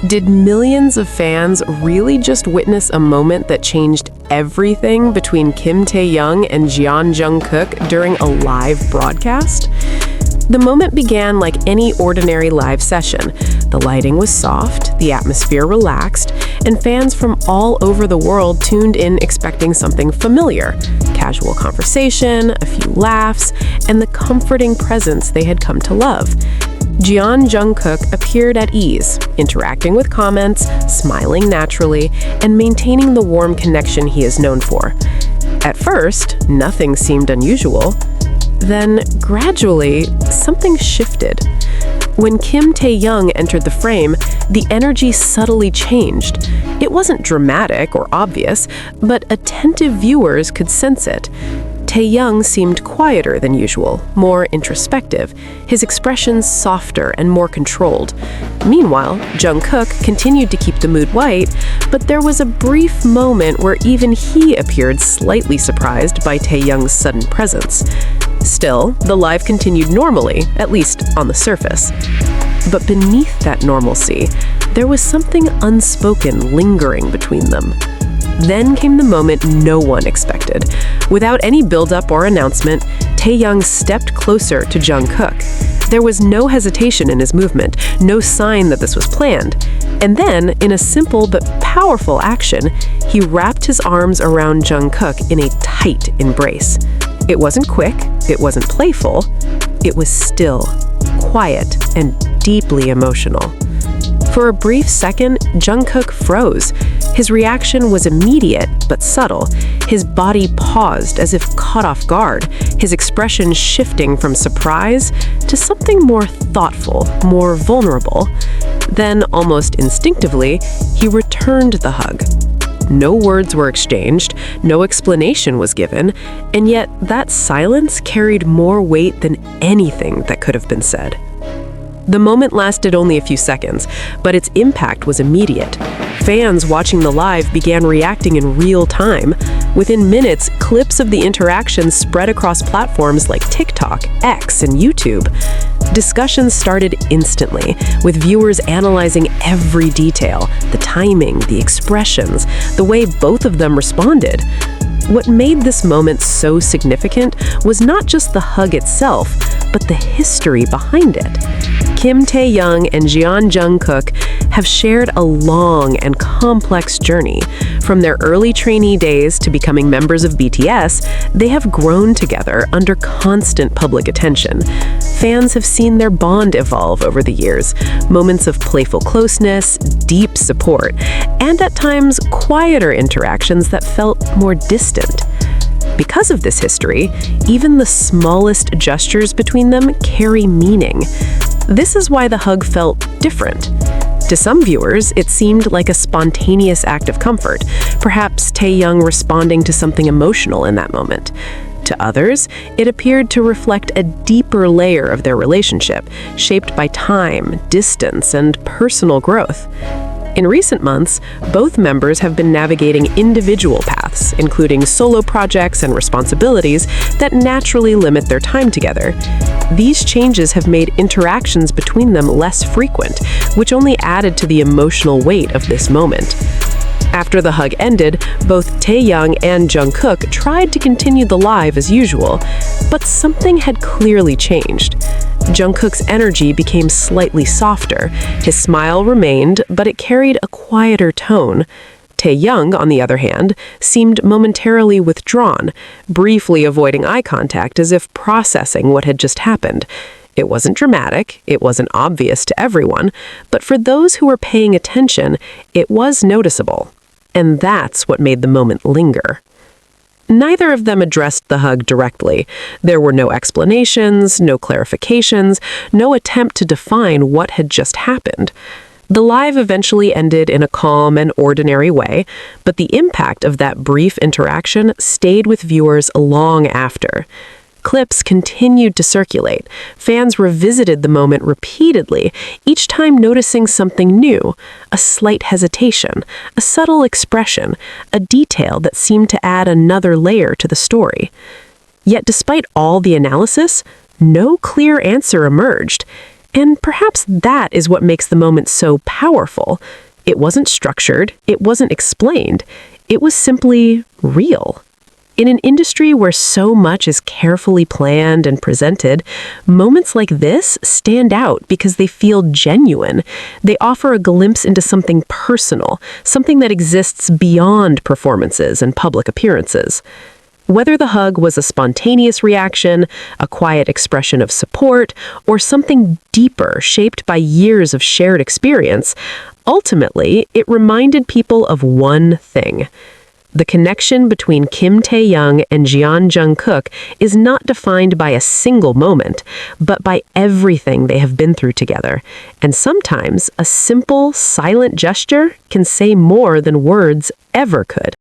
Did millions of fans really just witness a moment that changed everything between Kim Taehyung and Jungkook during a live broadcast? The moment began like any ordinary live session. The lighting was soft, the atmosphere relaxed, and fans from all over the world tuned in expecting something familiar. Casual conversation, a few laughs, and the comforting presence they had come to love. Jungkook appeared at ease, interacting with comments, smiling naturally, and maintaining the warm connection he is known for. At first, nothing seemed unusual. Then, gradually, something shifted. When Kim Taehyung entered the frame, the energy subtly changed. It wasn't dramatic or obvious, but attentive viewers could sense it. Taehyung seemed quieter than usual, more introspective, his expressions softer and more controlled. Meanwhile, Jungkook continued to keep the mood light, but there was a brief moment where even he appeared slightly surprised by Taehyung's sudden presence. Still, the live continued normally, at least on the surface. But beneath that normalcy, there was something unspoken lingering between them. Then came the moment no one expected. Without any build-up or announcement, Taehyung stepped closer to Jungkook. There was no hesitation in his movement, no sign that this was planned. And then, in a simple but powerful action, he wrapped his arms around Jungkook in a tight embrace. It wasn't quick, it wasn't playful, it was still, quiet, and deeply emotional. For a brief second, Jungkook froze. His reaction was immediate but subtle. His body paused as if caught off guard, his expression shifting from surprise to something more thoughtful, more vulnerable. Then, almost instinctively, he returned the hug. No words were exchanged, no explanation was given, and yet that silence carried more weight than anything that could have been said. The moment lasted only a few seconds, but its impact was immediate. Fans watching the live began reacting in real time. Within minutes, clips of the interaction spread across platforms like TikTok, X, and YouTube. Discussions started instantly, with viewers analyzing every detail, the timing, the expressions, the way both of them responded. What made this moment so significant was not just the hug itself, but the history behind it. Kim Taehyung and Jungkook have shared a long and complex journey. From their early trainee days to becoming members of BTS, they have grown together under constant public attention. Fans have seen their bond evolve over the years, moments of playful closeness, deep support, and at times quieter interactions that felt more distant. Because of this history, even the smallest gestures between them carry meaning. This is why the hug felt different. To some viewers, it seemed like a spontaneous act of comfort, perhaps Taehyung responding to something emotional in that moment. To others, it appeared to reflect a deeper layer of their relationship, shaped by time, distance, and personal growth. In recent months, both members have been navigating individual paths, including solo projects and responsibilities that naturally limit their time together. These changes have made interactions between them less frequent, which only added to the emotional weight of this moment. After the hug ended, both Taehyung and Jungkook tried to continue the live as usual, but something had clearly changed. Jungkook's energy became slightly softer. His smile remained, but it carried a quieter tone. Taehyung, on the other hand, seemed momentarily withdrawn, briefly avoiding eye contact as if processing what had just happened. It wasn't dramatic, it wasn't obvious to everyone, but for those who were paying attention, it was noticeable. And that's what made the moment linger. Neither of them addressed the hug directly. There were no explanations, no clarifications, no attempt to define what had just happened. The live eventually ended in a calm and ordinary way, but the impact of that brief interaction stayed with viewers long after. Clips continued to circulate. Fans revisited the moment repeatedly, each time noticing something new, a slight hesitation, a subtle expression, a detail that seemed to add another layer to the story. Yet despite all the analysis, no clear answer emerged. And perhaps that is what makes the moment so powerful. It wasn't structured, it wasn't explained, it was simply real. In an industry where so much is carefully planned and presented, moments like this stand out because they feel genuine. They offer a glimpse into something personal, something that exists beyond performances and public appearances. Whether the hug was a spontaneous reaction, a quiet expression of support, or something deeper shaped by years of shared experience, ultimately, it reminded people of one thing. The connection between Kim Taehyung and Jungkook is not defined by a single moment, but by everything they have been through together. And sometimes a simple, silent gesture can say more than words ever could.